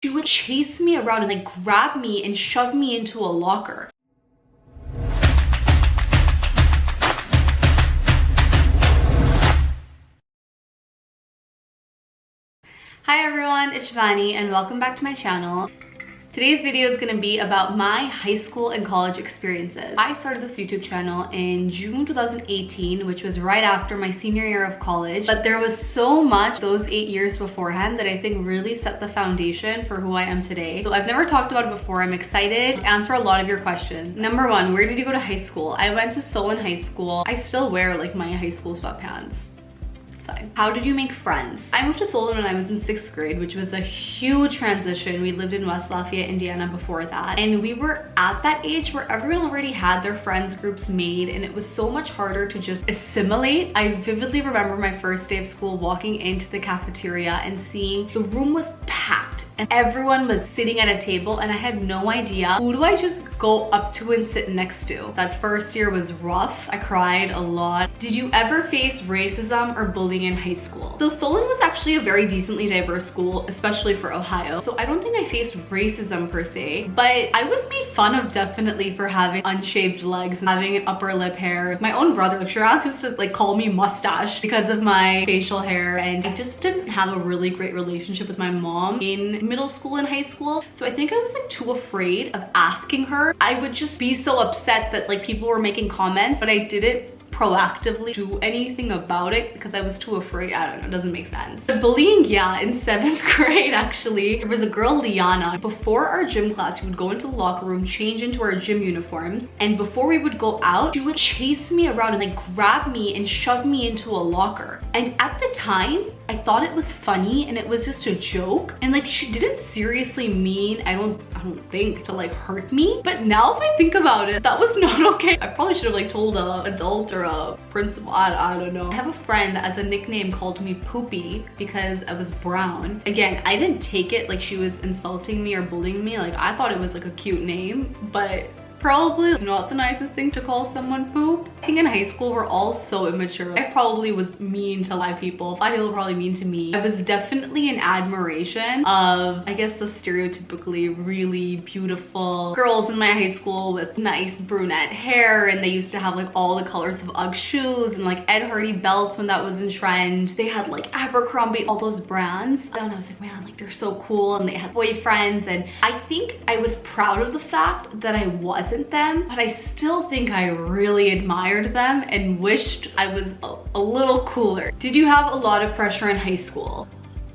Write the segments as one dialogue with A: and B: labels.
A: She would chase me around and like grab me and shove me into a locker. Hi everyone, it's Shivani and welcome back to my channel. Today's video is going to be about my high school and college experiences. I started this YouTube channel in June 2018, which was right after my senior year of college. But there was so much those 8 years beforehand that I think really set the foundation for who I am today. So I've never talked about it before. I'm excited to answer a lot of your questions. Number one, where did you go to high school? I went to Seoul in high school. I still wear like my high school sweatpants. How did you make friends? I moved to Seoul when I was in 6th grade, which was a huge transition. We lived in West Lafayette, Indiana before that. And we were at that age where everyone already had their friends groups made and it was so much harder to just assimilate. I vividly remember my first day of school walking into the cafeteria and seeing the room was packed and everyone was sitting at a table and I had no idea who do I just go up to and sit next to. That first year was rough. I cried a lot. Did you ever face racism or bullying in high school? So Solon was actually a very decently diverse school, especially for Ohio. So I don't think I faced racism per se, but I was made fun of definitely for having unshaved legs and having an upper lip hair. My own brother, like Shiraz, used to like call me mustache because of my facial hair, and I just didn't have a really great relationship with my mom in middle school and high school. So I think I was like too afraid of asking her. I would just be so upset that like people were making comments, but I didn't proactively do anything about it because I was too afraid. I don't know, it doesn't make sense. But bullying, yeah, in 7th grade actually, there was a girl, Liana. Before our gym class, we would go into the locker room, change into our gym uniforms, and before we would go out, she would chase me around and like grab me and shove me into a locker. And at the time, I thought it was funny and it was just a joke. And like she didn't seriously mean, I don't think, to like hurt me. But now if I think about it, that was not okay. I probably should have like told an adult or a principal, I don't know. I have a friend that as a nickname called me Poopy because I was brown. Again, I didn't take it like she was insulting me or bullying me. Like I thought it was like a cute name, but probably not the nicest thing to call someone poop. I think in high school we're all so immature. I probably was mean to a lot of people. A lot of people were probably mean to me. I was definitely in admiration of, I guess, the stereotypically really beautiful girls in my high school with nice brunette hair, and they used to have like all the colors of UGG shoes and like Ed Hardy belts when that was in trend. They had like Abercrombie, all those brands. And I was like, man, like they're so cool, and they had boyfriends, and I think I was proud of the fact that I wasn't them, but I still think I really admired them and wished I was a little cooler. Did you have a lot of pressure in high school?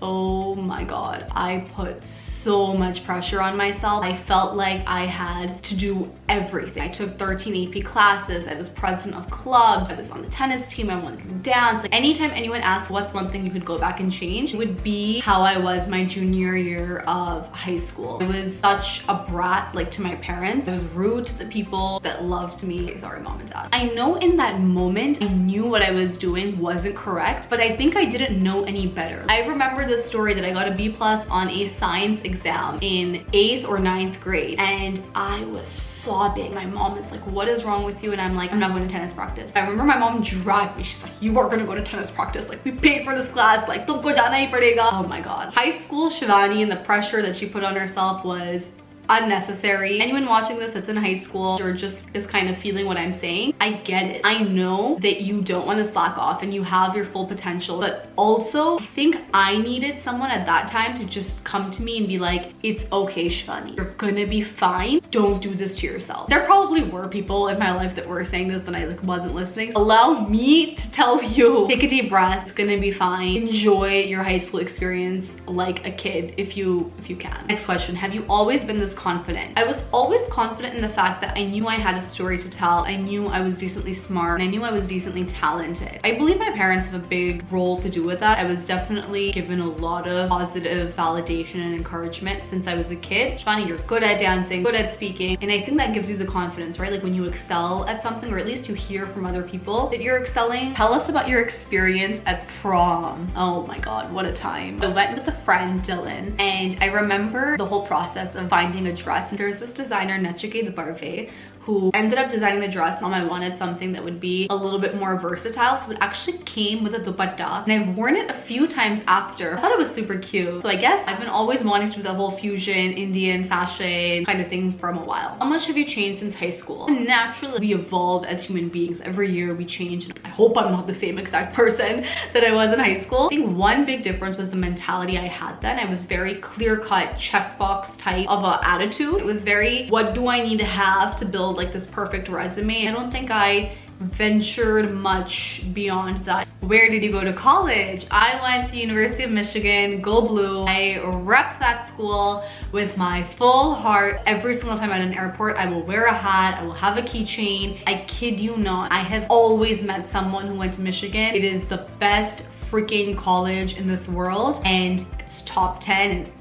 A: Oh my god, I put so much pressure on myself. I felt like I had to do everything. I took 13 AP classes, I was president of clubs, I was on the tennis team, I wanted to dance. Like anytime anyone asked what's one thing you could go back and change, it would be how I was my junior year of high school. I was such a brat like to my parents. I was rude to the people that loved me. Sorry mom and dad. I know in that moment I knew what I was doing wasn't correct, but I think I didn't know any better. I remember the story that I got a B+ on a science exam in 8th or 9th grade, and I was sobbing. My mom is like, what is wrong with you? And I'm like, I'm not going to tennis practice. I remember my mom dragged me. She's like, you are gonna go to tennis practice. Like we paid for this class. Like, tumko jana hi padega. Oh my god. High school Shivani and the pressure that she put on herself was unnecessary. Anyone watching this that's in high school or just is kind of feeling what I'm saying, I get it. I know that you don't want to slack off and you have your full potential, but also I think I needed someone at that time to just come to me and be like, it's okay Shivani, you're gonna be fine, don't do this to yourself. There probably were people in my life that were saying this and I like wasn't listening. Allow me to tell you, take a deep breath, it's gonna be fine. Enjoy your high school experience like a kid if you can. Next question, have you always been this confident? I was always confident in the fact that I knew I had a story to tell. I knew I was decently smart and I knew I was decently talented. I believe my parents have a big role to do with that. I was definitely given a lot of positive validation and encouragement since I was a kid. Shivani, you're good at dancing, good at speaking, and I think that gives you the confidence, right? Like when you excel at something, or at least you hear from other people that you're excelling. Tell us about your experience at prom. Oh my god, what a time. I went with a friend, Dylan, and I remember the whole process of finding a dress. And there's this designer, Nechike the Barve, who ended up designing the dress. I wanted something that would be a little bit more versatile, so it actually came with a dupatta, and I've worn it a few times after. I thought it was super cute. So I guess I've been always wanting to do the whole fusion Indian fashion kind of thing from a while. How much have you changed since high school? Naturally, we evolve as human beings. Every year we change. I hope I'm not the same exact person that I was in high school. I think one big difference was the mentality I had then. I was very clear-cut, checkbox type of a attitude. It was very, what do I need to have to build like this perfect resume? I don't think I ventured much beyond that. Where did you go to college? I went to University of Michigan, go blue. I rep that school with my full heart. Every single time at an airport, I will wear a hat, I will have a keychain. I kid you not, I have always met someone who went to Michigan. It is the best freaking college in this world, and it's top 10. And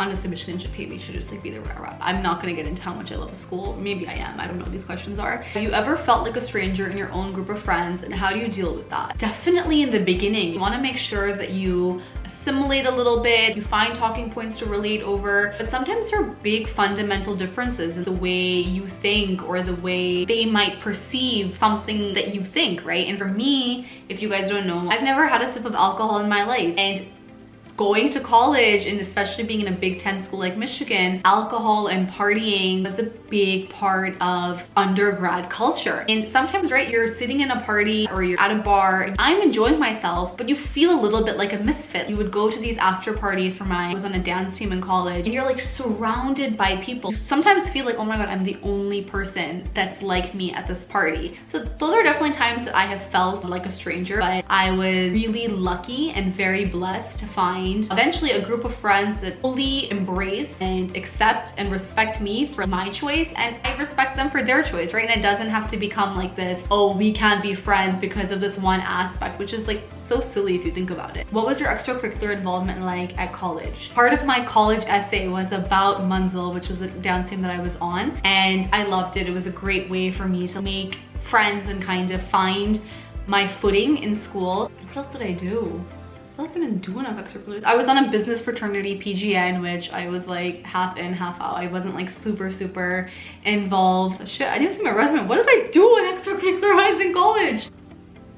A: honestly, Michigan should pay me to just like be the rep. I'm not gonna get into how much I love the school. Maybe I am, I don't know what these questions are. Have you ever felt like a stranger in your own group of friends, and how do you deal with that? Definitely in the beginning. You wanna make sure that you assimilate a little bit, you find talking points to relate over, but sometimes there are big fundamental differences in the way you think or the way they might perceive something that you think, right? And for me, if you guys don't know, I've never had a sip of alcohol in my life, and going to college, and especially being in a Big Ten school like Michigan, alcohol and partying was a big part of undergrad culture. And sometimes, right, you're sitting in a party or you're at a bar and I'm enjoying myself, but you feel a little bit like a misfit. You would go to these after parties I was on a dance team in college, and you're like surrounded by people. You sometimes feel like, oh my God, I'm the only person that's like me at this party. So those are definitely times that I have felt like a stranger, but I was really lucky and very blessed to find eventually a group of friends that fully embrace and accept and respect me for my choice, and I respect them for their choice, right? And it doesn't have to become like this, oh, we can't be friends because of this one aspect, which is like so silly if you think about it. What was your extracurricular involvement like at college? Part of my college essay was about Munzil, which was a dance team that I was on, and I loved it. It was a great way for me to make friends and kind of find my footing in school. What else did I do? I feel like I didn't do enough extracurriculars. I was on a business fraternity PGN, which I was like half in, half out. I wasn't like super involved. Shit, I didn't see my resume. What did I do in extracurricular in college?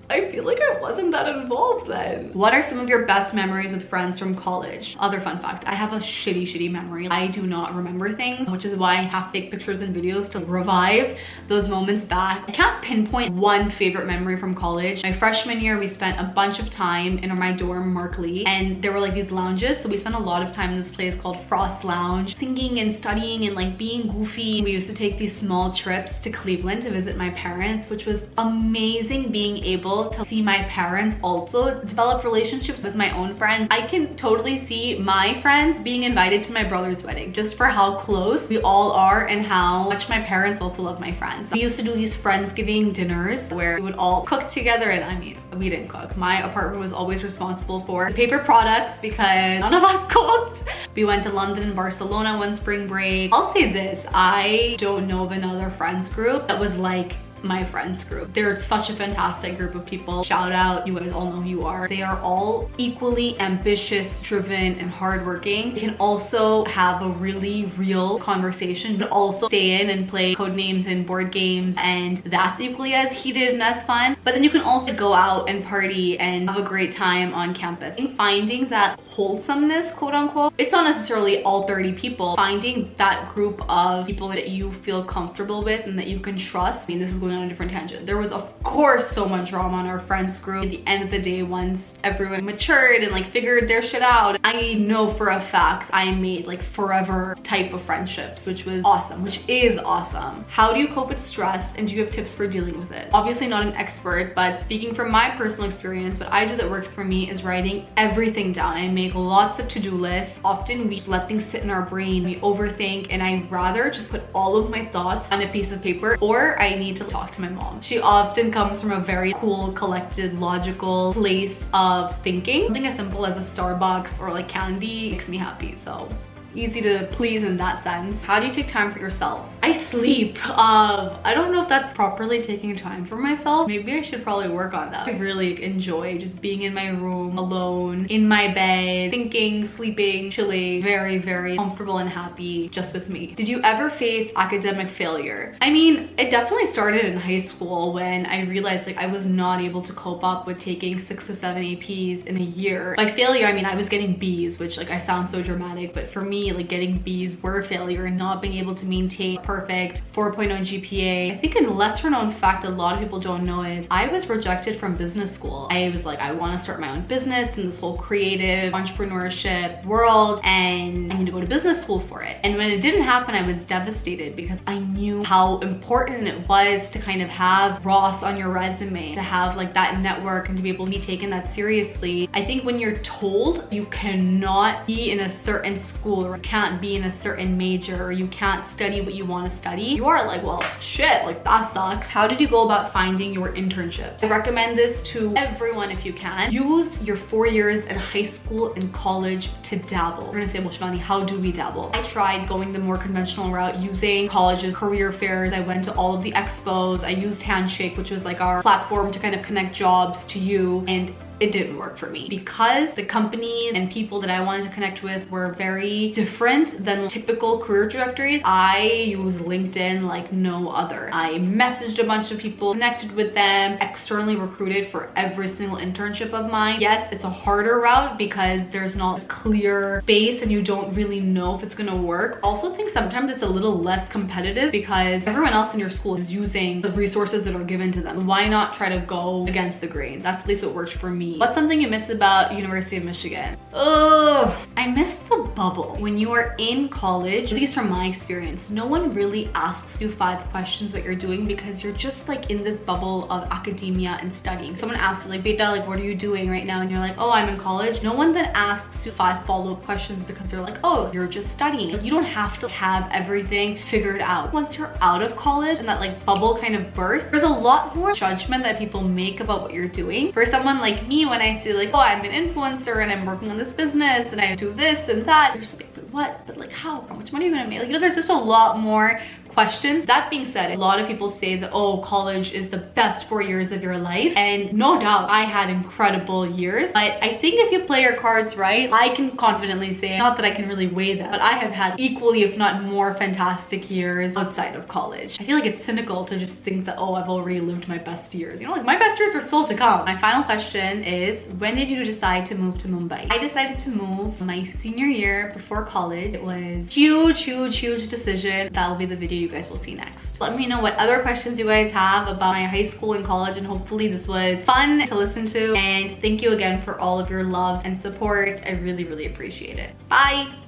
A: I feel like I wasn't that involved then. What are some of your best memories with friends from college? Other fun fact, I have a shitty memory. I do not remember things, which is why I have to take pictures and videos to revive those moments back. I can't pinpoint one favorite memory from college. My freshman year, we spent a bunch of time in my dorm, Markley, and there were like these lounges. So we spent a lot of time in this place called Frost Lounge, singing and studying and like being goofy. We used to take these small trips to Cleveland to visit my parents, which was amazing, being able to see my parents also develop relationships with my own friends. I can totally see my friends being invited to my brother's wedding just for how close we all are and how much my parents also love my friends. We used to do these Friendsgiving dinners where we would all cook together, and I mean, we didn't cook. My apartment was always responsible for the paper products because none of us cooked. We went to London and Barcelona one spring break. I'll say this, I don't know of another friends group that was like my friends group. They're such a fantastic group of people. Shout out, you guys all know who you are. They are all equally ambitious, driven, and hardworking. They can also have a really real conversation, but also stay in and play code names and board games, and that's equally as heated and as fun. But then you can also go out and party and have a great time on campus. I think finding that wholesomeness, quote unquote, it's not necessarily all 30 people. Finding that group of people that you feel comfortable with and that you can trust. I mean, this is going on a different tangent. There was of course so much drama in our friends group. At the end of the day, once everyone matured and like figured their shit out, I know for a fact I made like forever type of friendships, which was awesome, which is awesome. How do you cope with stress, and do you have tips for dealing with it? Obviously not an expert, but speaking from my personal experience, what I do that works for me is writing everything down. I make lots of to-do lists. Often we just let things sit in our brain, we overthink, and I'd rather just put all of my thoughts on a piece of paper, or I need to talk to my mom. She often comes from a very cool, collected, logical place of thinking. Something as simple as a Starbucks or like candy makes me happy, so easy to please in that sense. How do you take time for yourself? I sleep. I don't know if that's properly taking time for myself. Maybe I should probably work on that. I really enjoy just being in my room alone, in my bed, thinking, sleeping, chilling, very, very comfortable and happy just with me. Did you ever face academic failure? I mean, it definitely started in high school when I realized like I was not able to cope up with taking 6 to 7 APs in a year. By failure, I mean I was getting B's, which like I sound so dramatic, but for me, like getting B's were a failure, and not being able to maintain perfect 4.0 GPA. I think a lesser known fact that a lot of people don't know is I was rejected from business school. I was like, I want to start my own business in this whole creative entrepreneurship world, and I need to go to business school for it. And when it didn't happen, I was devastated because I knew how important it was to kind of have Ross on your resume, to have like that network and to be able to be taken that seriously. I think when you're told you cannot be in a certain school, or can't be in a certain major, or you can't study what you want to study, you are like, well, shit, like that sucks. How did you go about finding your internships? I recommend this to everyone if you can. Use your 4 years in high school and college to dabble. You're gonna say, well, Shivani, how do we dabble? I tried going the more conventional route, using colleges, career fairs. I went to all of the expos. I used Handshake, which was like our platform to kind of connect jobs to you, and it didn't work for me because the companies and people that I wanted to connect with were very different than typical career trajectories. I use LinkedIn like no other. I messaged a bunch of people, connected with them, externally recruited for every single internship of mine. Yes, it's a harder route because there's not a clear space and you don't really know if it's gonna work. Also think sometimes it's a little less competitive because everyone else in your school is using the resources that are given to them. Why not try to go against the grain? That's at least what worked for me. What's something you miss about University of Michigan? Oh, I miss the bubble. When you are in college, at least from my experience, no one really asks you 5 questions what you're doing because you're just like in this bubble of academia and studying. Someone asks you like, Beta, like what are you doing right now? And you're like, oh, I'm in college. No one then asks you 5 follow-up questions because they're like, oh, you're just studying. Like, you don't have to have everything figured out. Once you're out of college and that like bubble kind of bursts, there's a lot more judgment that people make about what you're doing. For someone like me, when I say like, oh, I'm an influencer and I'm working on this business and I do this and that, you're just like, but what? But like how? How much money are you gonna make? Like, you know, there's just a lot more questions. That being said, a lot of people say that, oh, college is the best 4 years of your life. And no doubt I had incredible years. But I think if you play your cards right, I can confidently say, not that I can really weigh that, but I have had equally, if not more fantastic years outside of college. I feel like it's cynical to just think that, oh, I've already lived my best years. You know, like my best years are still to come. My final question is, when did you decide to move to Mumbai? I decided to move my senior year before college. It was huge, huge, huge decision. That will be the video you guys will see next. Let me know what other questions you guys have about my high school and college, and hopefully this was fun to listen to. And thank you again for all of your love and support. I really, really appreciate it. Bye!